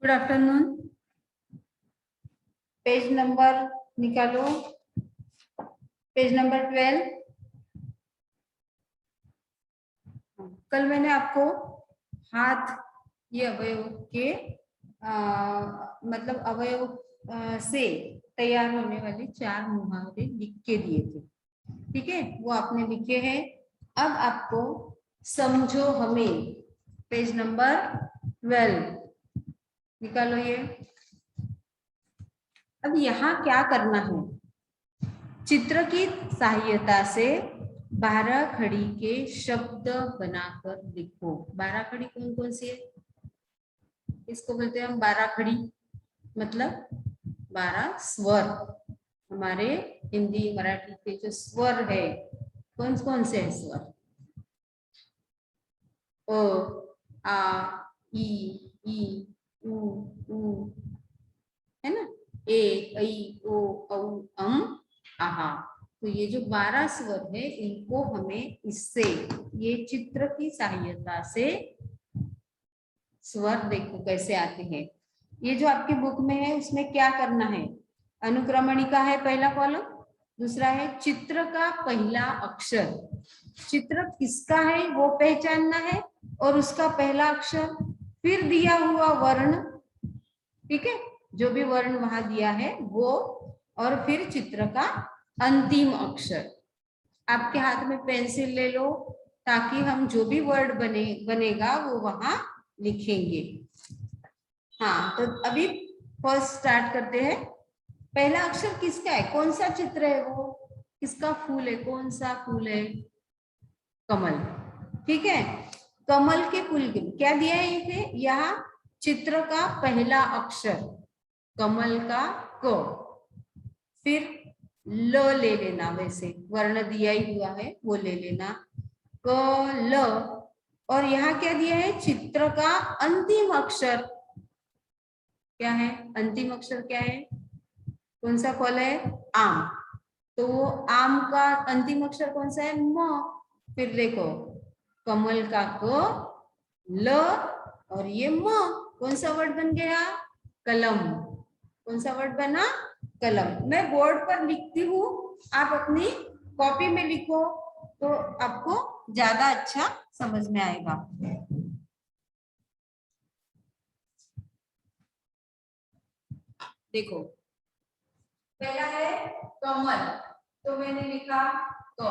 Good afternoon. Page number निकालो, page number 12। कल मैंने आपको हाथ ये अवयव के मतलब अवयव से तैयार होने वाले 4 मुहावरे लिख के दिए थे, ठीक है, वो आपने लिखे हैं। अब आपको समझो हमें, पेज नंबर 12 निकालो ये। अब यहाँ क्या करना है, चित्र की सहायता से 12 खड़ी के शब्द बनाकर लिखो। 12 खड़ी कौन कौन सी है? इसको बोलते हैं हम 12 खड़ी, मतलब 12 स्वर। हमारे हिंदी मराठी के जो स्वर है, कौन कौन से स्वर? ओ, आ, ई, उ, है ना, ए, ऐ, ओ, औ, आहा। तो ये जो 12 स्वर है, इनको हमें इससे, ये चित्र की सहायता से स्वर देखो कैसे आते हैं। ये जो आपकी बुक में है उसमें क्या करना है, अनुक्रमणिका है पहला कॉलम, दूसरा है चित्र का पहला अक्षर। चित्र किसका है वो पहचानना है और उसका पहला अक्षर, फिर दिया हुआ वर्ण, ठीक है, जो भी वर्ण वहां दिया है वो, और फिर चित्र का अंतिम अक्षर। आपके हाथ में पेंसिल ले लो ताकि हम जो भी वर्ड बनेगा वो वहां लिखेंगे। हाँ, तो अभी फर्स्ट स्टार्ट करते हैं। पहला अक्षर किसका है, कौन सा चित्र है वो, किसका फूल है, कौन सा फूल है? कमल, ठीक है। कमल के फूल के क्या दिया है इसे, यहाँ चित्र का पहला अक्षर कमल का क, फिर ल ले लेना, वैसे वर्ण दिया ही हुआ है वो ले लेना, क ल, और यहाँ क्या दिया है, चित्र का अंतिम अक्षर क्या है, अंतिम अक्षर क्या है, कौन सा फल है, आम। तो वो आम का अंतिम अक्षर कौन सा है, म। फिर देखो कमल का क, ल, और ये म, कौन सा वर्ड बन गया, कलम। कौन सा वर्ड बना, कलम। मैं बोर्ड पर लिखती हूँ, आप अपनी कॉपी में लिखो तो आपको ज्यादा अच्छा समझ में आएगा। देखो पहला है कमल, तो मैंने लिखा क।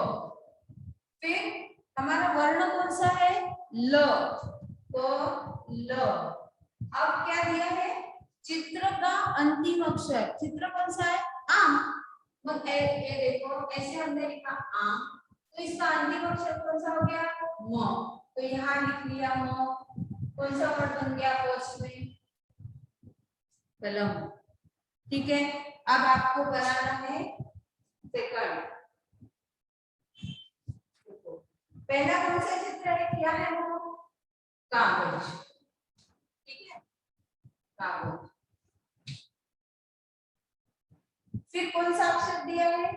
फिर हमारा वर्ण कौन सा है, ल, तो ल। अब क्या दिया है, चित्र का अंतिम अक्षर, चित्र कौन सा है, आम। ये देखो ऐसे हमने लिखा आम, तो इसका अंतिम अक्षर कौन सा हो गया, म। तो यहाँ लिख लिया म। कौन सा वर्ड बन गया फर्स्ट में, कलम, ठीक है। अब आपको बनाना है सेकंड। पहला कौन सा चित्र है, क्या है वो, कागज, ठीक है, कागज। फिर कौन सा अक्षर दिया है,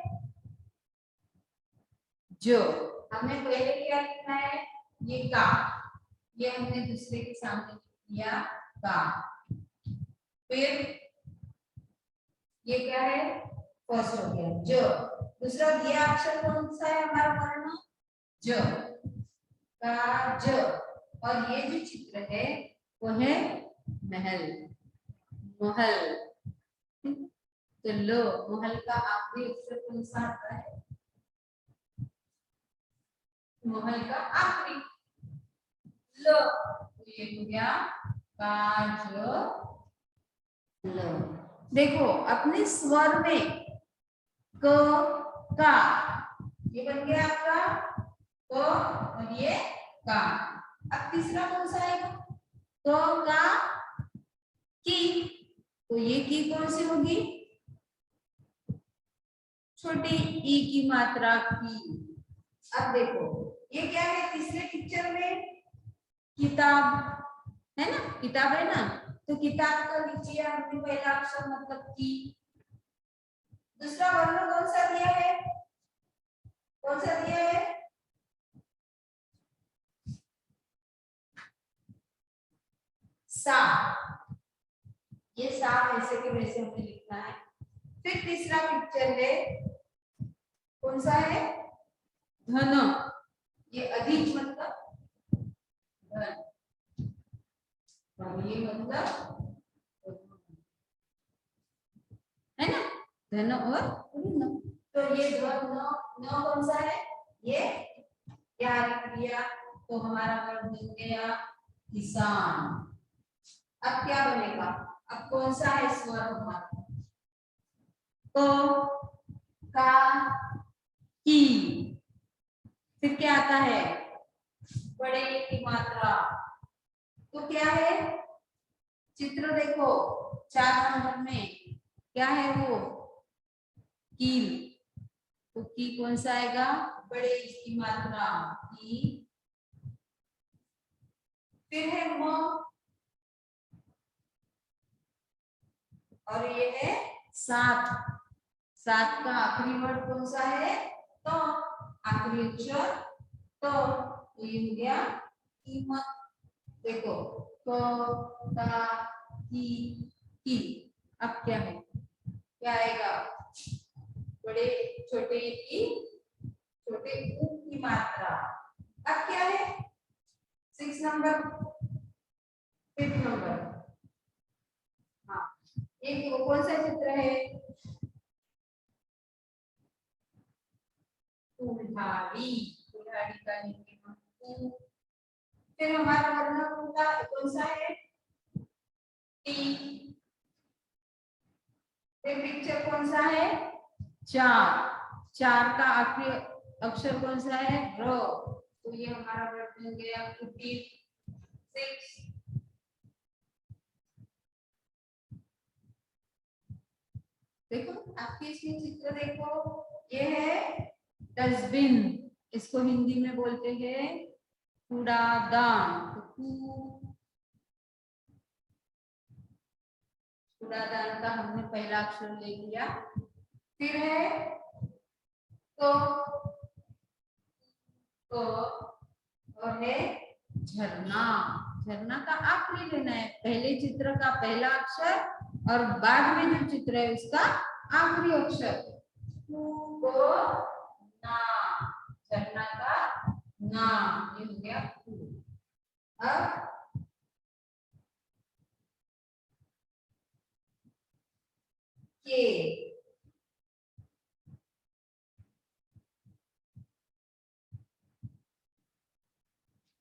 जो। हमने पहले क्या लिखना है, ये का, ये हमने दूसरे के सामने लिया का। फिर ये क्या है, फर्स्ट हो गया जो। दूसरा दिया अक्षर कौन सा है हमारा वर्ण, ज, का ज। और ये जो चित्र है वो है महल, महल। तो लो, महल का आखिरी अक्षर कौन सा आता है, महल का आखिरी लो, तो ये हो गया काज लो। देखो अपने स्वर में क, का, ये बन गया आपका क, और ये का। अब तीसरा कौन सा है, क का की, तो ये की कौन सी होगी, छोटी ई की मात्रा की। अब देखो ये क्या है, तीसरे पिक्चर में किताब है ना, किताब है ना, तो किताब का लीजिए हमने पहला अक्षर मतलब की। दूसरा वर्ण कौन सा दिया है, कौन सा दिया है, सा। साफ ऐसे के वैसे हमें लिखना है। फिर तीसरा पिक्चर है, कौन सा है? धन। ये अधिक मतलब धन, और ये मतलब है ना, धन और ऋण। तो ये धन न कौन सा है? ये क्या लिख दिया? तो हमारा वर्ड बन गया किसान। अब क्या बनेगा? अब कौन सा है स्वर हमारा? तो का की। फिर क्या आता है? बड़े की मात्रा। तो क्या है? चित्र देखो 4 नंबर में क्या है वो? कील। तो की कौन सा आएगा? बड़े की मात्रा की। फिर है म, और ये है सात। सात का आखिरी वर्ड कौन सा है? तो आखिरी अक्षर तो ये हो गया कीमत। देखो तो ता की। अब क्या है? क्या आएगा? बड़े छोटे की, छोटे ऊ की मात्रा। अब क्या है? 6 नंबर, 5 नंबर। हाँ, एक कौन सा चित्र है? कुल्हाड़ी। कुल्हाड़ी का लिखेंगे हम कु। फिर हमारा वर्ण कौन सा है? टी। फिर पिक्चर कौन सा है? 4। 4 का आखिरी अक्षर कौन सा है? र। तो ये हमारा वर्ड बन गया कुटीर। 6। देखो आपके इसमें चित्र देखो, ये है डस्टबिन। इसको हिंदी में बोलते हैं कूड़ादान। तो कूड़ादान का हमने पहला अक्षर ले लिया। फिर है तो और है झरना। झरना का आखिरी लेना है, पहले चित्र का पहला अक्षर और बाद में जो चित्र है उसका आखिरी अक्षर। ना, झरना का ना, ये हो गया। अब के।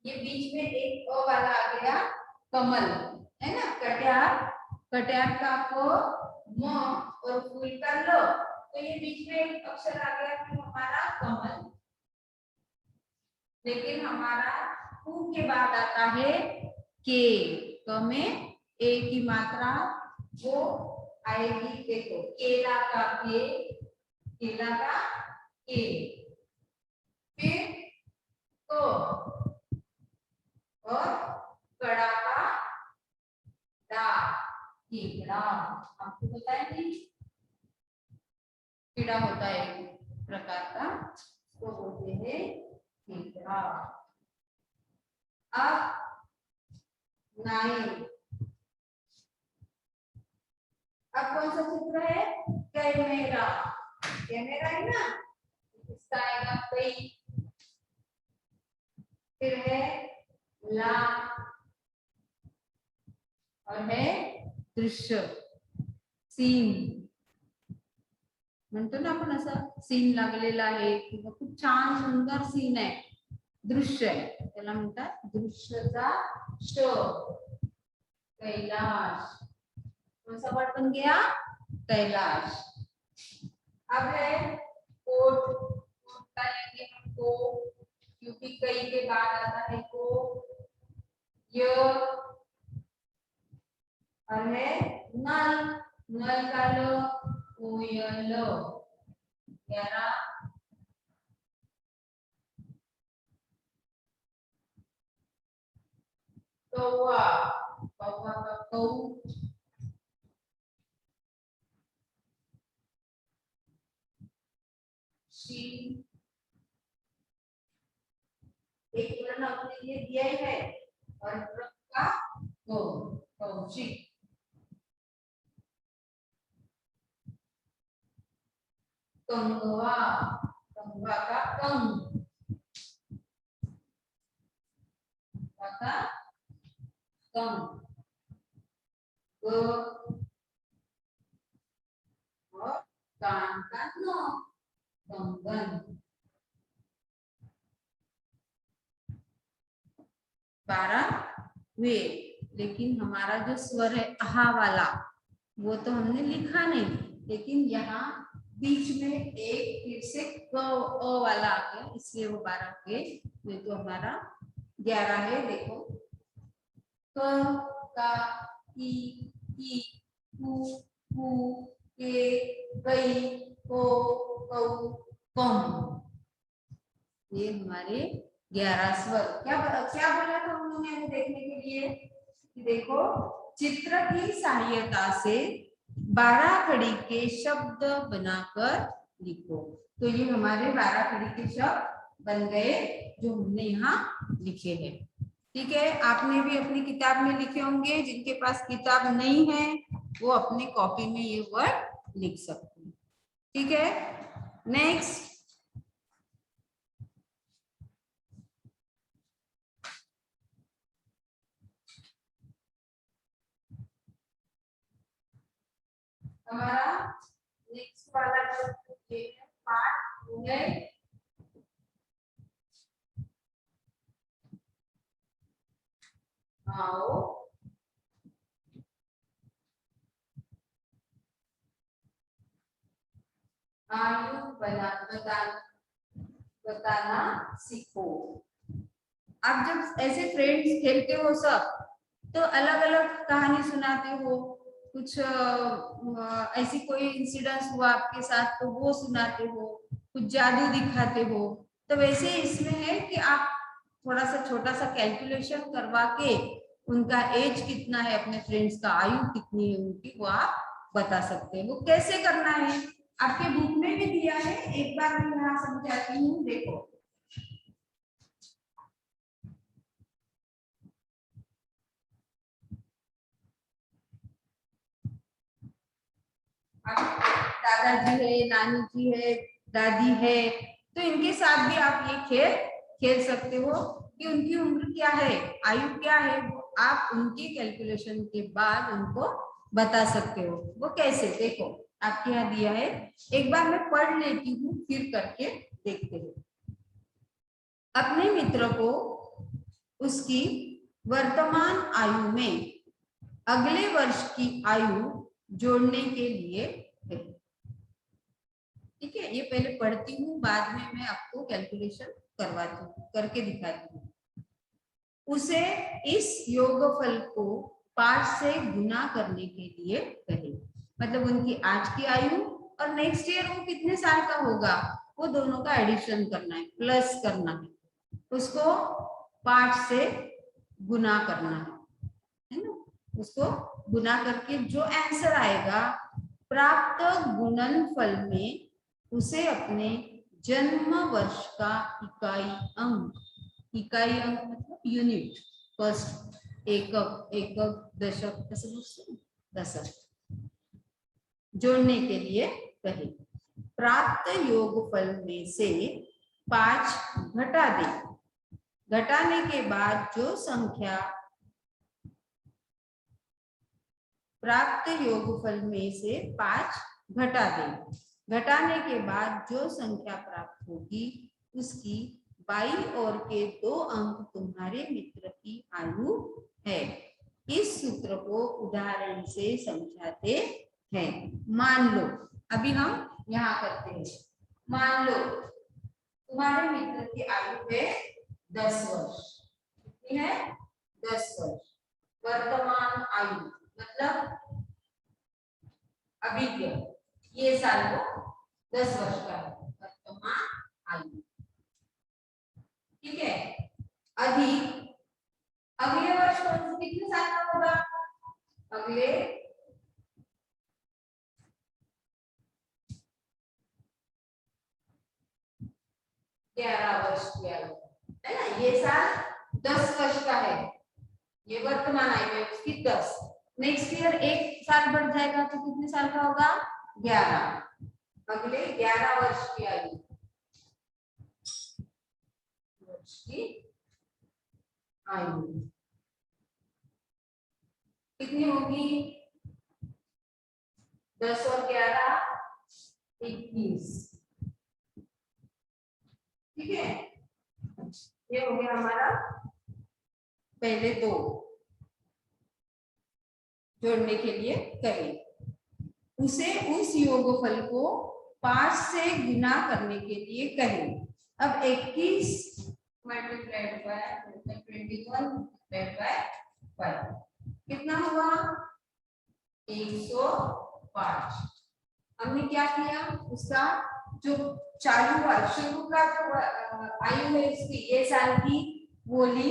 ये बीच में एक अ वाला आ गया, कमल है ना। कट्यार। कट्यार का को म और फूल का ल। तो ये बीच में एक अक्षर आ गया कि हमारा कमल। लेकिन हमारा उ के बाद आता है के। क में ए की मात्रा वो आएगी। देखो केला का के, केला का के। फिर तो और कड़ा का डा। कीड़ा। आपको पता है कि कीड़ा होता है एक प्रकार का, तो बोलते हैं कीड़ा। अब 9। अब कौन सा चित्र है? कैमेरा। कैमेरा है ना, इसका आएगा कई। फिर है ला और है दृश्य। सीन म्हणतो ना आपण, असं सीन लागलेला आहे किंवा खूप छान सुंदर सीन आहे, दृश्य आहे, त्याला म्हणतात दृश्यचा श। कैलाश। कौन सा वर्ड बन गया? कैलाश। अब है कोट। कोट का लेंगे हम को, क्योंकि कई के बाद आता है को। य और है नल। नल का लो कोयल। 11। कौवा। कौवा का कौ। शी। एक वर्ण अपने लिए दिया ही है, और का गो, कौशिक। कंगवा, कंगवा का कंग, का कंग, ग और कान का नो, कंगन। 12 हुए, लेकिन हमारा जो स्वर है अहा वाला वो तो हमने लिखा नहीं, लेकिन यहाँ बीच में एक फिर से क अ वाला आ गया, इसलिए वो 12 हुए। ये तो हमारा 11 है। देखो क का ई कु के कई को कौ कम, ये हमारे 11 स्वर। क्या क्या बोला था उन्होंने हमें देखने के लिए कि देखो चित्र की सहायता से 12 खड़ी के शब्द बनाकर लिखो। तो ये हमारे 12 खड़ी के शब्द बन गए जो हमने यहाँ लिखे हैं। ठीक है, आपने भी अपनी किताब में लिखे होंगे, जिनके पास किताब नहीं है वो अपनी कॉपी में ये वर्ड लिख सकते हैं। ठीक है, नेक्स्ट हमारा नेक्स्ट वाला जो पार्ट वो है आओ आयु बताना सीखो। आप जब ऐसे फ्रेंड्स खेलते हो सब, तो अलग अलग कहानी सुनाते हो, कुछ ऐसी कोई इंसिडेंस हुआ आपके साथ तो वो सुनाते हो, कुछ जादू दिखाते हो। तो वैसे इसमें है कि आप थोड़ा सा छोटा सा कैलकुलेशन करवा के उनका एज कितना है, अपने फ्रेंड्स का आयु कितनी है उनकी, वो आप बता सकते हैं। वो कैसे करना है आपके बुक में भी दिया है, एक बार मैं यहाँ समझाती हूँ। देखो दादाजी है, नानी जी है, दादी है, तो इनके साथ भी आप ये खेल खेल सकते हो कि उनकी उम्र क्या है, आयु क्या है, वो आप उनकी कैलकुलेशन के बाद उनको बता सकते हो। वो कैसे, देखो आपके यहाँ दिया है, एक बार मैं पढ़ लेती हूँ फिर करके देखते हैं। अपने मित्र को उसकी वर्तमान आयु में अगले वर्ष की आयु जोड़ने के लिए, ठीक है, ये पहले पढ़ती हूँ, बाद में मैं आपको कैलकुलेशन करवाती हूँ, करके दिखाती हूँ। उसे इस योगफल को 5 से गुना करने के लिए कहे, मतलब उनकी आज की आयु और नेक्स्ट ईयर वो कितने साल का होगा, वो दोनों का एडिशन करना है, प्लस करना है, उसको 5 से गुना करना है ना। उसको गुना करके जो आंसर आएगा प्राप्त गुणनफल में उसे अपने जन्म वर्ष का इकाई अंक मतलब यूनिट, फर्स्ट एकक, एकक दशक, ऐसे दशक जोड़ने के लिए कहे। प्राप्त योगफल में से 5 घटा दे, घटाने के बाद जो संख्या, प्राप्त योगफल में से 5 घटा दे, घटाने के बाद जो संख्या प्राप्त होगी उसकी बाईं ओर के 2 अंक तुम्हारे मित्र की आयु है। इस सूत्र को उदाहरण से समझाते हैं। मान लो, अभी हम यहाँ करते हैं, मान लो तुम्हारे मित्र की आयु है 10 वर्ष, कितनी है 10 वर्ष। वर्तमान आयु मतलब अभी क्या, ये साल को 10 वर्ष का है, वर्तमान आयु, ठीक है। अधिक अगले वर्ष कितने साल का होगा, अगले 11 वर्ष की आयु है ना, ये साल 10 वर्ष का है, ये वर्तमान आयु है उसकी 10, नेक्स्ट ईयर एक साल बढ़ जाएगा तो कितने साल का होगा 11, अगले 11 वर्ष की आयु, वर्ष की आयु कितनी होगी? 10 और 11 21। ठीक है, ये हो गया हमारा पहले दो जोड़ने के लिए कहें। उसे उस योगफल को 5 से गुना करने के लिए कहें। अब 21 मल्टीप्लाइड बाय 21 मल्टीप्लाइड बाय 5 कितना हुआ? 105। हमने क्या किया, उसका जो चालू वर्ष शुरू का जो आयु है इसकी ये साल की वो ली,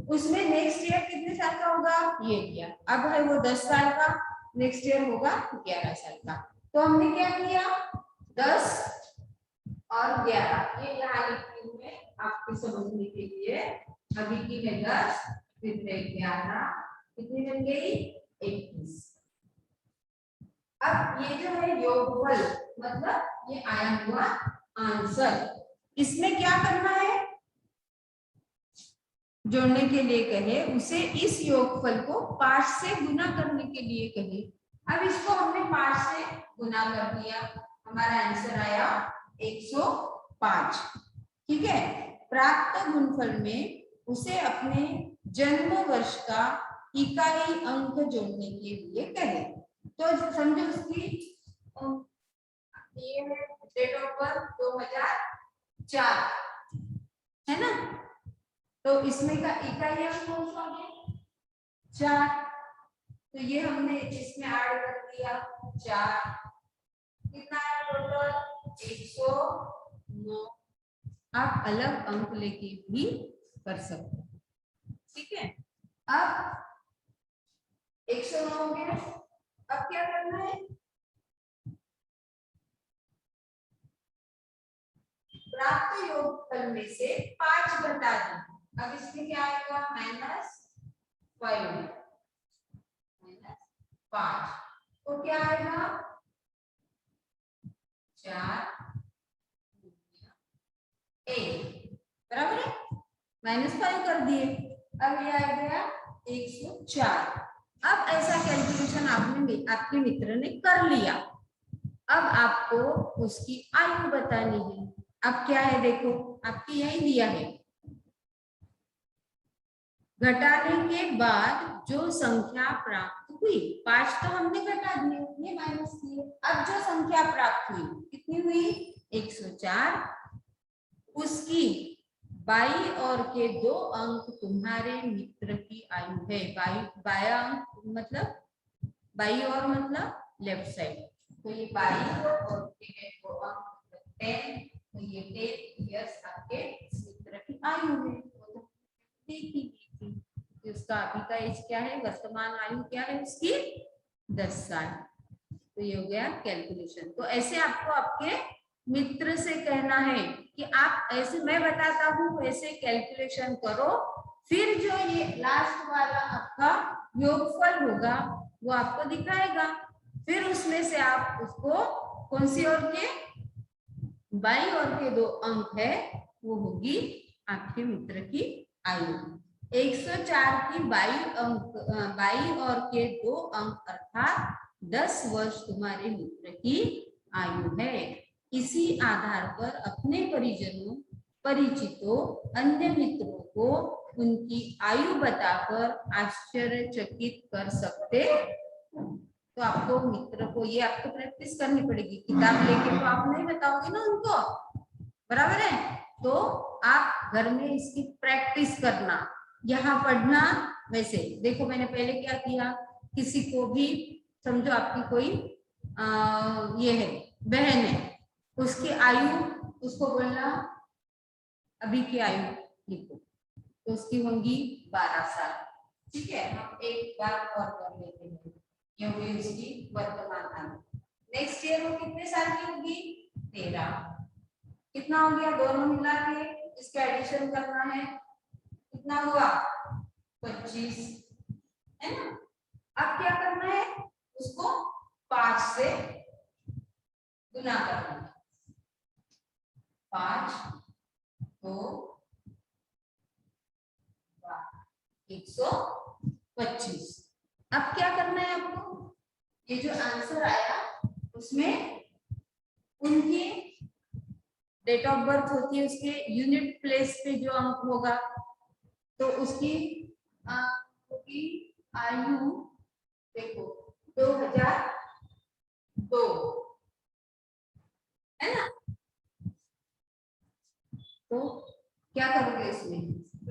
उसमें नेक्स्ट ईयर कितने साल का होगा ये किया। अब है वो 10 साल का, नेक्स्ट ईयर होगा 11 साल का। तो हमने क्या किया, 10 और 11 ये यहाँ लिखी हुई है आपके समझने के लिए। अभी की है 10 फिर 11 कितनी बन गई? 21। अब ये जो है योगफल मतलब ये आया हुआ आंसर, इसमें क्या करना है? जोड़ने के लिए कहे उसे इस योगफल को 5 से गुना करने के लिए कहे। अब इसको हमने 5 से गुना कर दिया, हमारा आंसर आया 105। ठीक है, प्राप्त गुणफल में उसे अपने जन्म वर्ष का इकाई अंक जोड़ने के लिए कहे। तो समझो उसकी ये है डेट ऑफ बर्थ 2004 है ना, तो इसमें का इकाई अंक कौन सा है? 4। तो ये हमने इसमें ऐड कर दिया 4, कितना है टोटल? 109। आप अलग अंक लेके भी कर सकते हैं। ठीक है, अब 109 हो गया। अब क्या करना है? प्राप्त योगफल में से 5 घटा दें। अब इसमें क्या आएगा? -5 -5 तो क्या आएगा? 4 1 बराबर है, -5 कर दिए। अब ये आ गया 104। अब ऐसा कैलकुलेशन आपके मित्र ने कर लिया। अब आपको उसकी आयु बतानी है। अब क्या है देखो, आपकी यही दिया है, घटाने के बाद जो संख्या प्राप्त हुई, 5 तो हमने घटा दिए, ये माइनस किए। अब जो संख्या प्राप्त हुई कितनी हुई? 104। उसकी बाई और के 2 अंक तुम्हारे मित्र की आयु है। बाया अंक मतलब बाई और मतलब लेफ्ट साइड, तो ये बाई और के 2 अंक 10, तो ये 10 इयर्स आपके मित्र की आयु है। उसका अभी का एज क्या है? वर्तमान आयु क्या है उसकी? 10 साल। तो ये हो गया कैलकुलेशन। तो ऐसे आपको आपके मित्र से कहना है कि आप ऐसे, मैं बताता हूँ ऐसे कैलकुलेशन करो, फिर जो ये लास्ट वाला आपका योगफल होगा वो आपको दिखाएगा। फिर उसमें से आप उसको कौन सी ओर के बाई ओर के 2 अंक है वो होगी आपके मित्र की आयु। 104 की बाई और के 2 अंक अर्थात 10 वर्ष तुम्हारे मित्र की आयु है। इसी आधार पर अपने परिजनों, परिचितों, अन्य मित्रों को उनकी आयु बताकर आश्चर्यचकित कर सकते। तो आपको मित्र को ये आपको प्रैक्टिस करनी पड़ेगी, किताब लेके तो आप नहीं बताओगे ना उनको, बराबर है? तो आप घर में इसकी प्रैक्टिस करना, यहाँ पढ़ना। वैसे देखो मैंने पहले क्या किया, किसी को भी समझो आपकी कोई ये है बहन है, उसकी आयु उसको बोलना अभी की आयु लिखो, तो उसकी होंगी 12 साल। ठीक है, हम एक बार और कर लेते हैं। ये होगी उसकी वर्तमान आयु। नेक्स्ट ईयर वो कितने साल की होगी? 13। कितना हो गया? दोनों मिला के इसका एडिशन करना है, कितना हुआ? 25 है ना। अब क्या करना है? उसको 5 से गुना करना है। 5 2 125। अब क्या करना है आपको, ये जो आंसर आया उसमें उनकी डेट ऑफ बर्थ होती है, उसके यूनिट प्लेस पे जो अंक होगा तो उसकी आयु देखो 2002 है ना। तो क्या करोगे इसमें +2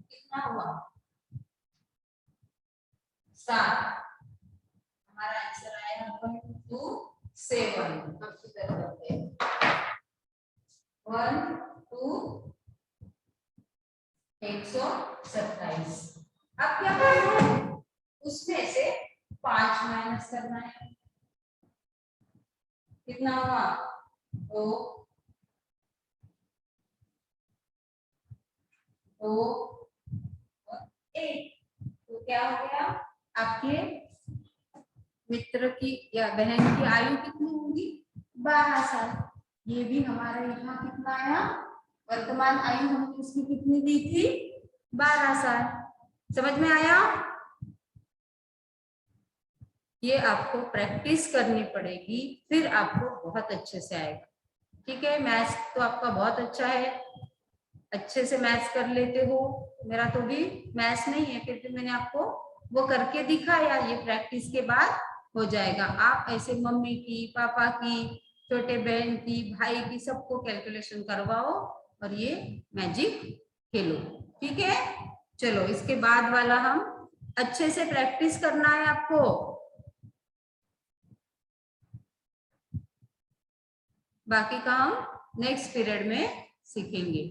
कितना हुआ 7। हमारा आंसर आया 127। हम किधर करते हैं 1 2 127। अब क्या करना है, उसमें से 5 माइनस करना है। कितना हुआ 2 2 और 1। तो क्या हो गया, आपके मित्र की या बहन की आयु कितनी होगी 12 साल। ये भी हमारे यहाँ कितना आया, वर्तमान आयु हमने उसकी कितनी दी थी 12 साल। समझ में आया। ये आपको प्रैक्टिस करनी पड़ेगी, फिर आपको बहुत अच्छे से आएगा। ठीक है, मैथ्स तो आपका बहुत अच्छा है, अच्छे से मैथ्स कर लेते हो। मेरा तो भी मैथ्स नहीं है, फिर भी मैंने आपको वो करके दिखाया। ये प्रैक्टिस के बाद हो जाएगा। आप ऐसे मम्मी की, पापा की, छोटे बहन की, भाई की, सबको कैलकुलेशन करवाओ और ये मैजिक खेलो। ठीक है, चलो इसके बाद वाला हम अच्छे से प्रैक्टिस करना है आपको। बाकी का हम नेक्स्ट पीरियड में सीखेंगे।